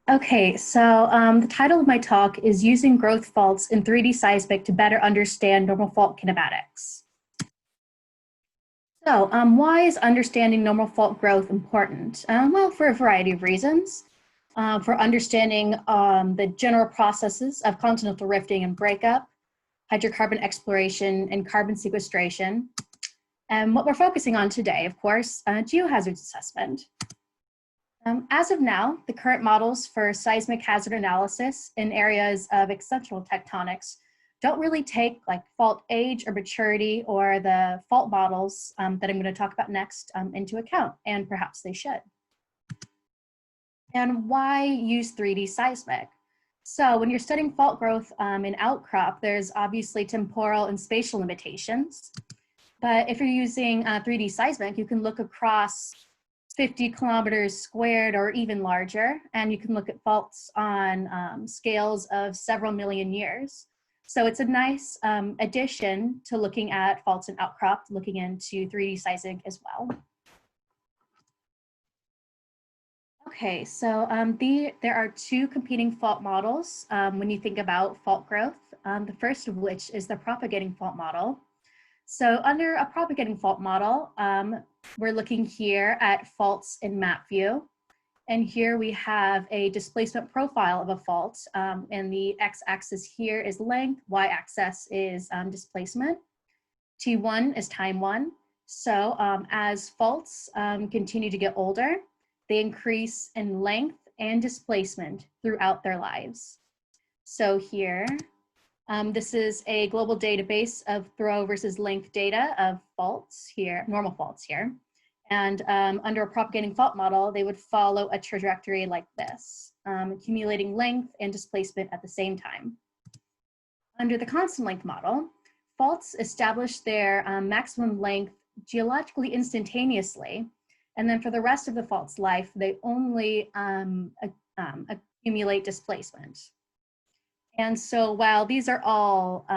Okay, so the title of my talk is Using Growth Faults in 3D Seismic to Better Understand Normal Fault Kinematics. So why is understanding normal fault growth important? Well, for a variety of reasons. For understanding the general processes of continental rifting and breakup, hydrocarbon exploration, and carbon sequestration. And what we're focusing on today, of course, geohazards assessment. As of now, the current models for seismic hazard analysis in areas of exceptional tectonics don't really take like fault age or maturity or the fault models that I'm going to talk about next into account, and perhaps they should. And why use 3D seismic? So when you're studying fault growth in outcrop, there's obviously temporal and spatial limitations. But if you're using 3D seismic, you can look across 50 kilometers squared or even larger, and you can look at faults on scales of several million years. So it's a nice addition to looking at faults in outcrop, looking into 3D seismic as well. Okay, so there are two competing fault models when you think about fault growth, the first of which is the propagating fault model. So under a propagating fault model, we're looking here at faults in map view. And here we have a displacement profile of a fault. And the x-axis here is length, y-axis is displacement. T1 is time one. So as faults continue to get older, they increase in length and displacement throughout their lives. So here, this is a global database of throw versus length data of faults here, normal faults here. And under a propagating fault model, they would follow a trajectory like this, accumulating length and displacement at the same time. Under the constant length model, faults establish their maximum length geologically instantaneously. And then for the rest of the fault's life, they only accumulate displacement. And so while these are all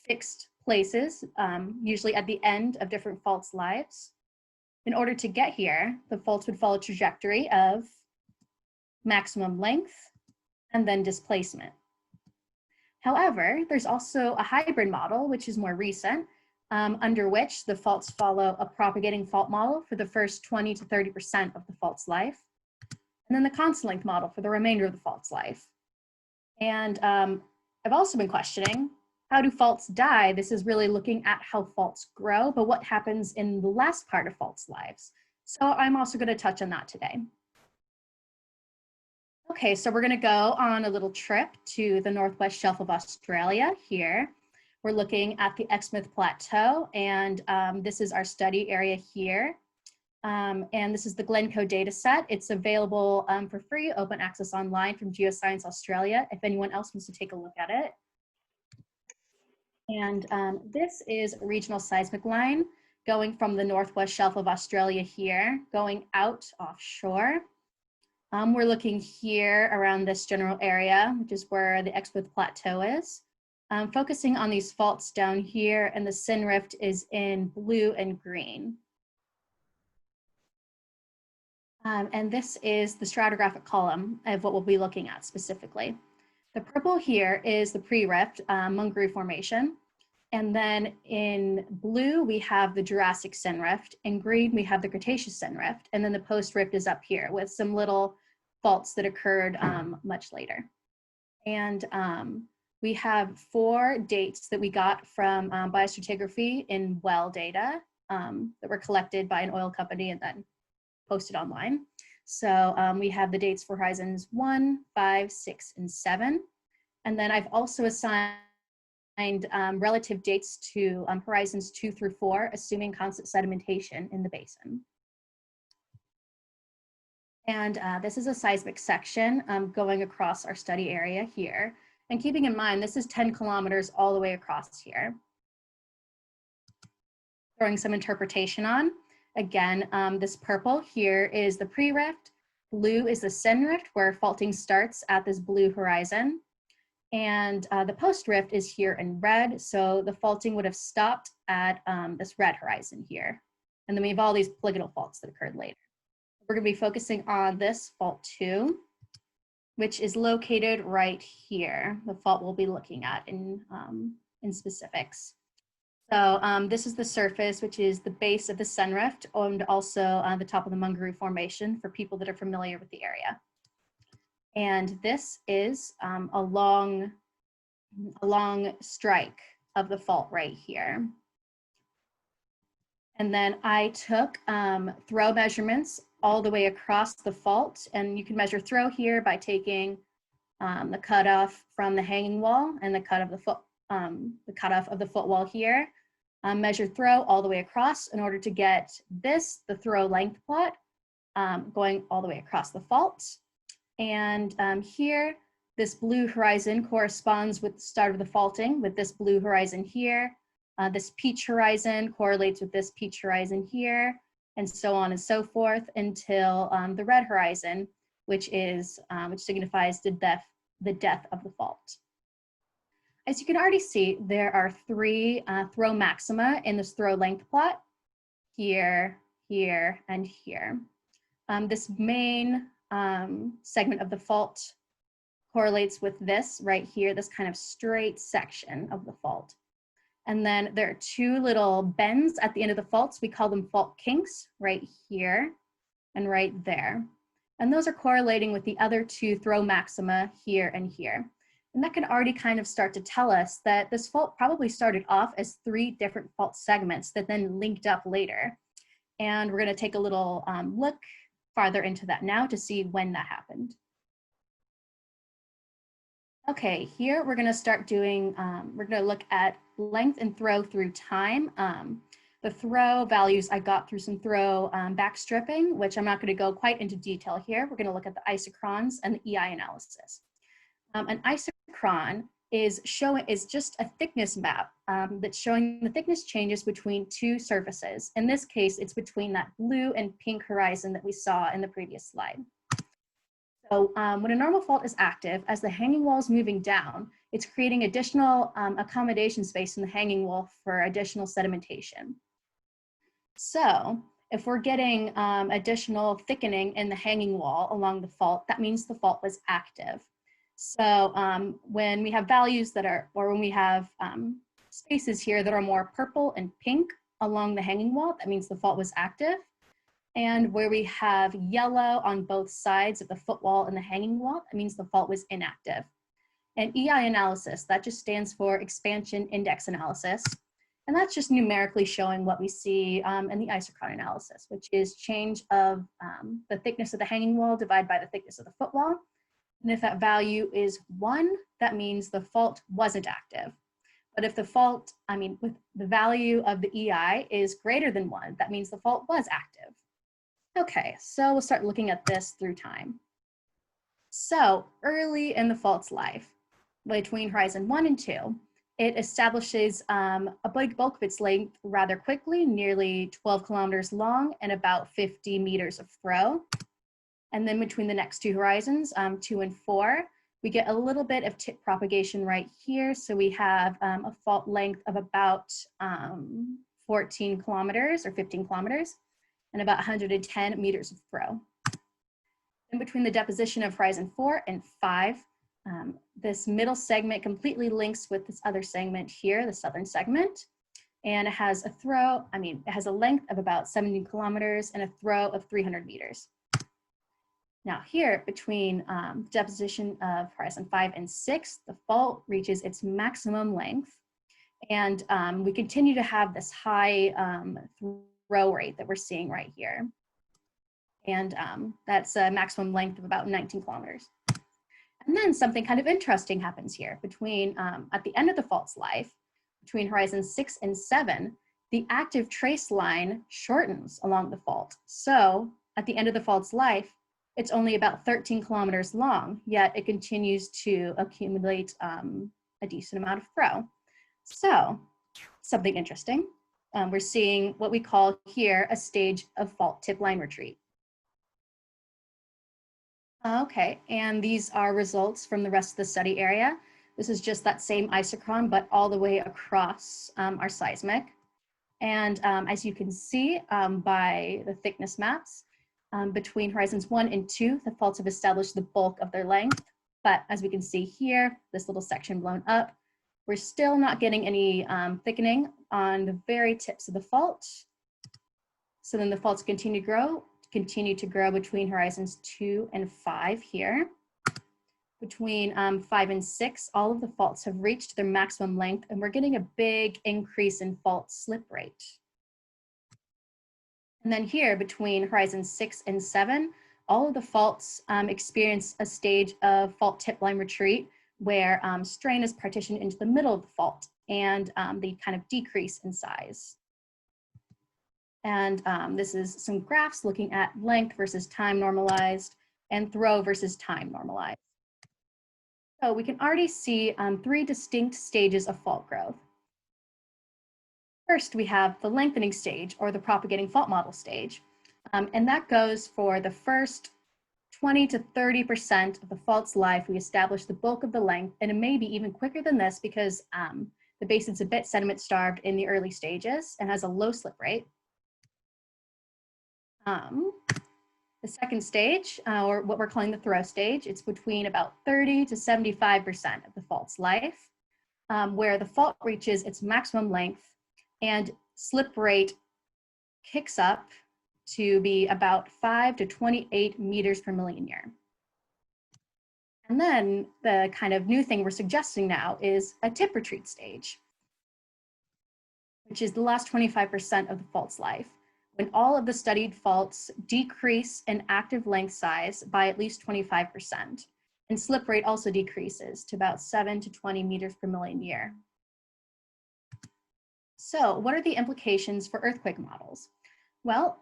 fixed places, usually at the end of different faults' lives, in order to get here, the faults would follow a trajectory of maximum length and then displacement. However, there's also a hybrid model, which is more recent, under which the faults follow a propagating fault model for the first 20 to 30% of the fault's life, and then the constant length model for the remainder of the fault's life. And I've also been questioning, how do faults die? This is really looking at how faults grow, but what happens in the last part of faults' lives? So I'm also going to touch on that today. Okay, so we're going to go on a little trip to the northwest shelf of Australia here. We're looking at the Exmouth Plateau, and this is our study area here. And this is the Glencoe data set. It's available for free, open access online from Geoscience Australia, if anyone else wants to take a look at it. And this is a regional seismic line going from the northwest shelf of Australia here, going out offshore. We're looking here around this general area, which is where the Exmouth Plateau is. Focusing on these faults down here, and the Sin Rift is in blue and green. And this is the stratigraphic column of what we'll be looking at specifically. The purple here is the pre-rift Mungaroo Formation. And then in blue, we have the Jurassic Sin Rift. In green, we have the Cretaceous Sin Rift. And then the post-rift is up here with some little faults that occurred much later. And we have 4 dates that we got from biostratigraphy in well data that were collected by an oil company and then posted online. So we have the dates for horizons 1, 5, 6, and 7. And then I've also assigned relative dates to horizons 2 through 4, assuming constant sedimentation in the basin. And this is a seismic section going across our study area here. And keeping in mind, this is 10 kilometers all the way across here. Throwing some interpretation on. Again, this purple here is the pre-rift. Blue is the Sin Rift, where faulting starts at this blue horizon. And the post-rift is here in red, so the faulting would have stopped at this red horizon here. And then we have all these polygonal faults that occurred later. We're going to be focusing on this fault 2. which is located right here, the fault we'll be looking at in specifics. So this is the surface, which is the base of the sun rift, and also the top of the Mungaroo Formation for people that are familiar with the area. And this is a long strike of the fault right here. And then I took throw measurements all the way across the fault, and you can measure throw here by taking the cutoff from the hanging wall and the cutoff of the footwall here. Measure throw all the way across in order to get this, the throw length plot, going all the way across the fault. And here, this blue horizon corresponds with the start of the faulting with this blue horizon here. This peach horizon correlates with this peach horizon here, and so on and so forth until the red horizon, which signifies the death of the fault. As you can already see, there are 3 throw maxima in this throw length plot, here, here, and here. This main segment of the fault correlates with this right here, this kind of straight section of the fault. And then there are 2 little bends at the end of the faults. We call them fault kinks, right here and right there. And those are correlating with the other 2 throw maxima here and here. And that can already kind of start to tell us that this fault probably started off as 3 different fault segments that then linked up later. And we're going to take a little look farther into that now to see when that happened. Okay, here we're going to start doing, we're going to look at length and throw through time. The throw values I got through some throw backstripping, which I'm not going to go quite into detail here. We're going to look at the isochrons and the EI analysis. An isochron is just a thickness map that's showing the thickness changes between 2 surfaces. In this case, it's between that blue and pink horizon that we saw in the previous slide. So when a normal fault is active, as the hanging wall is moving down, it's creating additional accommodation space in the hanging wall for additional sedimentation. So if we're getting additional thickening in the hanging wall along the fault, that means the fault was active. So when we have values that are, or when we have spaces here that are more purple and pink along the hanging wall, that means the fault was active. And where we have yellow on both sides of the footwall and the hanging wall, that means the fault was inactive. And EI analysis, that just stands for expansion index analysis. And that's just numerically showing what we see in the isochron analysis, which is change of the thickness of the hanging wall divided by the thickness of the footwall. And if that value is 1, that means the fault wasn't active. But if the fault, with the value of the EI is greater than 1, that means the fault was active. Okay, so we'll start looking at this through time. So early in the fault's life, between horizon 1 and 2, it establishes a big bulk of its length rather quickly, nearly 12 kilometers long and about 50 meters of throw. And then between the next 2 horizons, 2 and 4, we get a little bit of tip propagation right here. So we have a fault length of about 14 kilometers or 15 kilometers and about 110 meters of throw. In between the deposition of horizon 4 and 5, this middle segment completely links with this other segment here, the southern segment. And it has it has a length of about 70 kilometers and a throw of 300 meters. Now here, between deposition of horizon 5 and 6, the fault reaches its maximum length. And we continue to have this high throw rate that we're seeing right here. And that's a maximum length of about 19 kilometers. And then something kind of interesting happens here. Between, at the end of the fault's life, between horizons 6 and 7, the active trace line shortens along the fault. So at the end of the fault's life, it's only about 13 kilometers long, yet it continues to accumulate a decent amount of throw. So something interesting, we're seeing what we call here a stage of fault tip line retreat. Okay, and these are results from the rest of the study area. This is just that same isochron, but all the way across our seismic. And as you can see by the thickness maps, Between horizons 1 and 2, the faults have established the bulk of their length. But as we can see here, this little section blown up, we're still not getting any thickening on the very tips of the fault. So then the faults continue to grow between horizons 2 and 5 here. Between 5 and 6, all of the faults have reached their maximum length, and we're getting a big increase in fault slip rate. And then here, between horizons 6 and 7, all of the faults experience a stage of fault tip line retreat, where strain is partitioned into the middle of the fault, and they kind of decrease in size. And this is some graphs looking at length versus time normalized and throw versus time normalized. So we can already see 3 distinct stages of fault growth. First, we have the lengthening stage, or the propagating fault model stage. And that goes for the first 20 to 30% of the fault's life. We establish the bulk of the length, and it may be even quicker than this because the basin's a bit sediment starved in the early stages and has a low slip rate. The second stage, or what we're calling the throw stage, it's between about 30 to 75% of the fault's life, where the fault reaches its maximum length and slip rate kicks up to be about 5 to 28 meters per million year. And then the kind of new thing we're suggesting now is a tip retreat stage, which is the last 25% of the fault's life, when all of the studied faults decrease in active length size by at least 25%, and slip rate also decreases to about 7 to 20 meters per million year. So what are the implications for earthquake models? Well,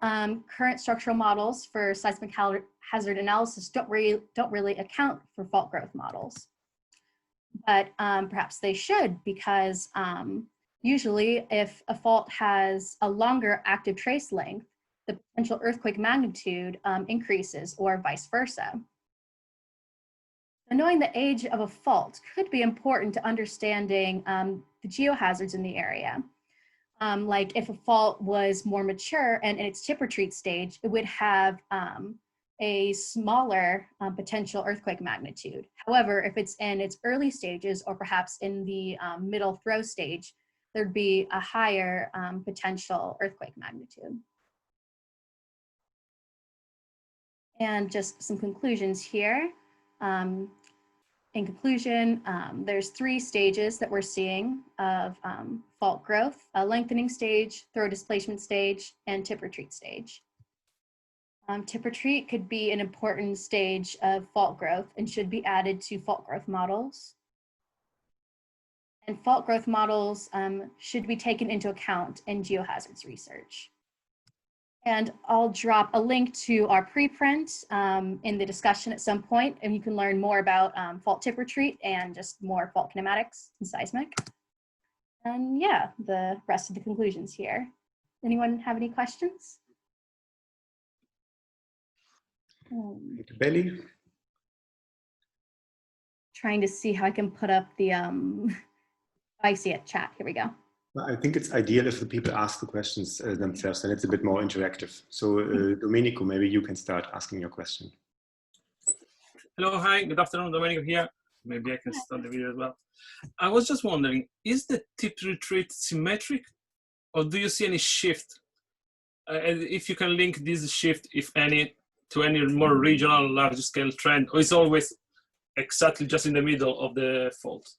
current structural models for seismic hazard analysis don't really account for fault growth models, but perhaps they should, because usually if a fault has a longer active trace length, the potential earthquake magnitude increases, or vice versa. So knowing the age of a fault could be important to understanding the geohazards in the area. Like if a fault was more mature and in its tip retreat stage, it would have a smaller potential earthquake magnitude. However, if it's in its early stages, or perhaps in the middle throw stage, there'd be a higher potential earthquake magnitude. And just some conclusions here. In conclusion, there's 3 stages that we're seeing of fault growth: a lengthening stage, throw displacement stage, and tip retreat stage. Tip retreat could be an important stage of fault growth and should be added to fault growth models. And fault growth models should be taken into account in geohazards research. And I'll drop a link to our preprint in the discussion at some point, and you can learn more about fault tip retreat and just more fault kinematics and seismic. And yeah, the rest of the conclusions here. Anyone have any questions? Thank you, Bailey. Trying to see how I can put up the, I see it, chat, here we go. I think it's ideal if the people ask the questions themselves, and it's a bit more interactive. So Domenico, maybe you can start asking your question. Hello, hi, good afternoon, Domenico here. Maybe I can start the video as well. I was just wondering, is the tip retreat symmetric, or do you see any shift? And if you can link this shift, if any, to any more regional large scale trend, or is always exactly just in the middle of the fault?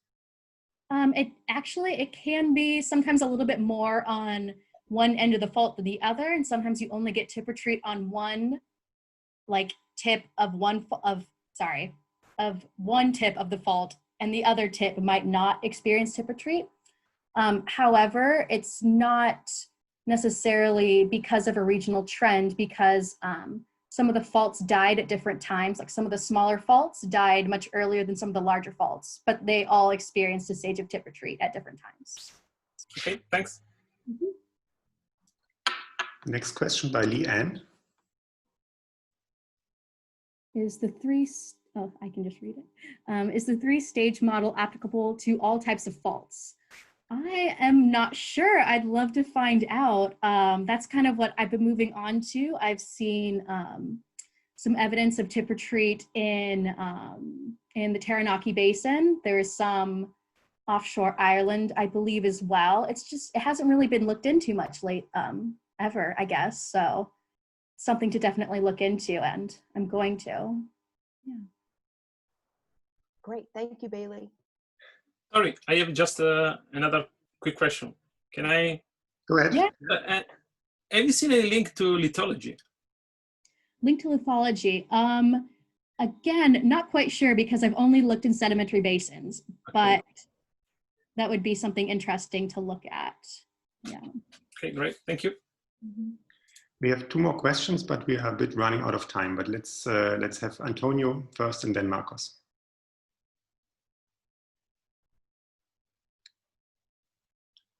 It can be sometimes a little bit more on one end of the fault than the other, and sometimes you only get tip retreat on one, like tip of one tip of the fault, and the other tip might not experience tip retreat. However, it's not necessarily because of a regional trend, because some of the faults died at different times. Like some of the smaller faults died much earlier than some of the larger faults, but they all experienced a stage of tip retreat at different times. Okay, thanks. Mm-hmm. Next question by Leanne. Is the I can just read it. Is the 3-stage model applicable to all types of faults? I am not sure. I'd love to find out. That's kind of what I've been moving on to. I've seen some evidence of tip retreat in the Taranaki Basin. There's some offshore Ireland, I believe, as well. It's just, it hasn't really been looked into much ever, I guess. So something to definitely look into, and I'm going to. Yeah. Great, thank you, Bailey. Sorry, I have just another quick question. Can I? Go ahead. Yeah. Have you seen any link to lithology? Link to lithology. Again, not quite sure because I've only looked in sedimentary basins, but that would be something interesting to look at. Yeah. Okay, great. Thank you. Mm-hmm. We have 2 more questions, but we are a bit running out of time. But let's have Antonio first and then Marcos.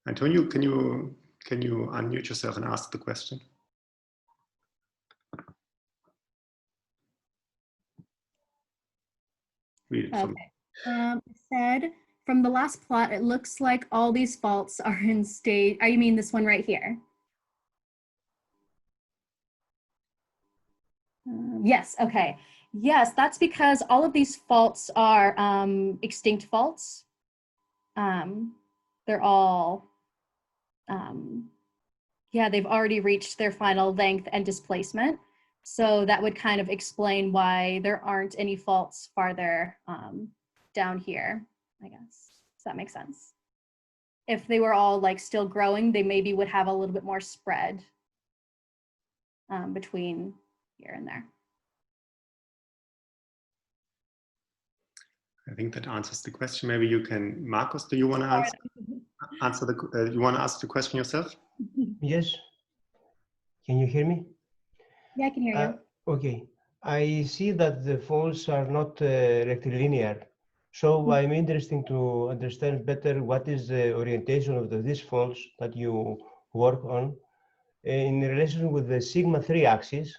Antonio, can you unmute yourself and ask the question? Read it from It said, from the last plot, it looks like all these faults are in stage. You mean this one right here? Yes, okay. Yes, that's because all of these faults are extinct faults. They're all, yeah, they've already reached their final length and displacement. So that would kind of explain why there aren't any faults farther down here, I guess. Does that make sense? If they were all like still growing, they maybe would have a little bit more spread between here and there. I think that answers the question. Maybe you can, Marcos, do you want to answer the, you want to ask the question yourself? Yes. Can you hear me? Yeah, I can hear you. Okay. I see that the faults are not rectilinear. So I'm interested to understand better what is the orientation of these faults that you work on in relation with the sigma 3 axis.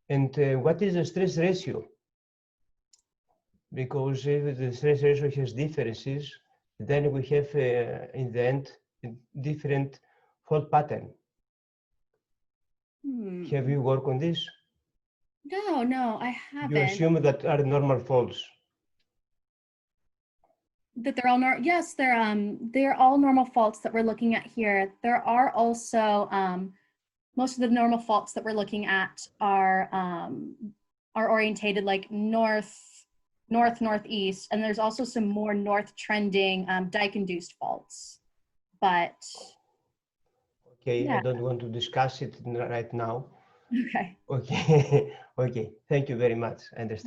And what is the stress ratio? Because if the stress ratio has differences, then we have in the end a different fault pattern. Have you worked on this? No, I haven't. You assume that are normal faults. That they're all yes, they're all normal faults that we're looking at here. There are also most of the normal faults that we're looking at are orientated like northeast, and there's also some more north trending dike-induced faults. But okay, yeah. I don't want to discuss it right now. Okay. Okay, okay. Thank you very much. I understand.